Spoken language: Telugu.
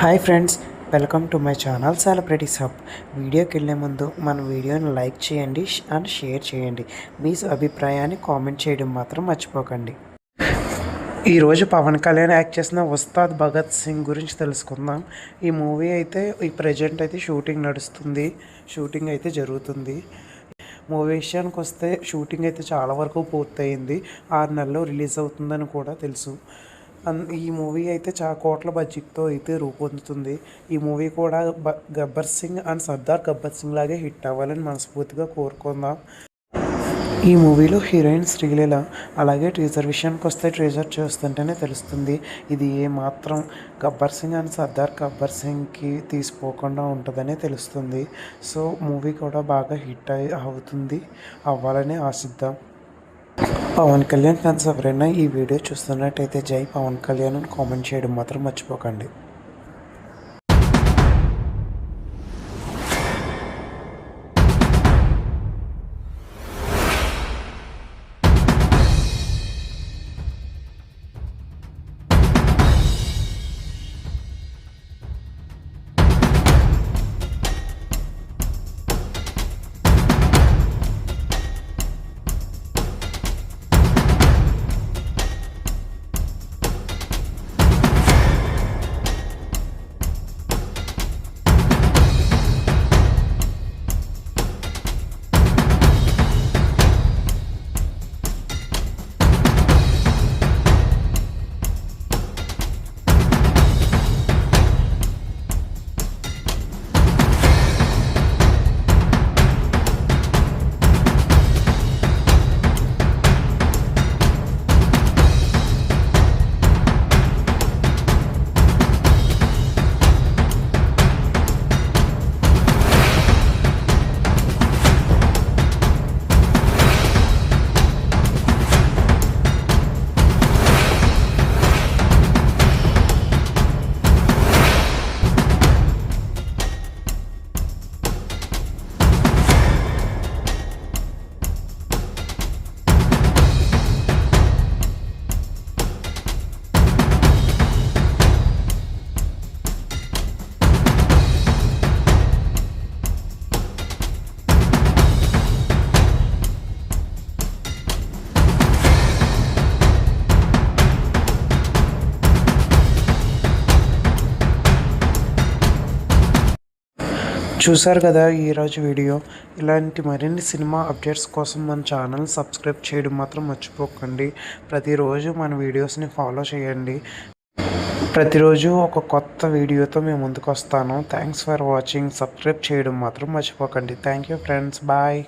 Hi friends, welcome to my channel celebrities hub. వీడియోకి వెళ్ళే ముందు మన వీడియోని లైక్ చేయండి అండ్ షేర్ చేయండి. మీ అభిప్రాయాన్ని కామెంట్ చేయడం మాత్రం మర్చిపోకండి. ఈరోజు పవన్ కళ్యాణ్ యాక్ట్ చేసిన ఉస్తాద్ భగత్ సింగ్ గురించి తెలుసుకుందాం. ఈ మూవీ అయితే ప్రజెంట్ అయితే షూటింగ్ అయితే జరుగుతుంది. మూవీ విషయానికి వస్తే షూటింగ్ అయితే చాలా వరకు పూర్తయింది. 6 నెలల్లో రిలీజ్ అవుతుందని కూడా తెలుసు. ఈ మూవీ అయితే చాలా కోట్ల బడ్జెట్తో అయితే రూపొందుతుంది. ఈ మూవీ కూడా గబ్బర్ సింగ్ అండ్ సర్దార్ గబ్బర్ సింగ్ లాగే హిట్ అవ్వాలని మనస్ఫూర్తిగా కోరుకుందాం. ఈ మూవీలో హీరోయిన్ శ్రీలీల. అలాగే టీజర్ విషయానికి వస్తే టీజర్ చూస్తుంటేనే తెలుస్తుంది ఇది ఏమాత్రం గబ్బర్ సింగ్ అండ్ సర్దార్ గబ్బర్ సింగ్కి తీసిపోకుండా ఉంటుందనే తెలుస్తుంది. సో మూవీ కూడా బాగా హిట్ అవ్వాలని ఆశిద్దాం. పవన్ కళ్యాణ్ ఫ్యాన్స్ ఎవరైనా ఈ వీడియో చూస్తున్నట్టయితే జై పవన్ కళ్యాణ్ అని కామెంట్ చేయడం మాత్రం మర్చిపోకండి. చూసారు కదా ఈరోజు వీడియో. ఇలాంటి మరిన్ని సినిమా అప్డేట్స్ కోసం మన ఛానల్ సబ్స్క్రైబ్ చేయడం మాత్రం మర్చిపోకండి. ప్రతిరోజు మన వీడియోస్ని ఫాలో చేయండి. ప్రతిరోజు ఒక కొత్త వీడియోతో మేము ముందుకు వస్తాను. Thanks for watching. సబ్స్క్రైబ్ చేయడం మాత్రం మర్చిపోకండి. Thank you friends, bye.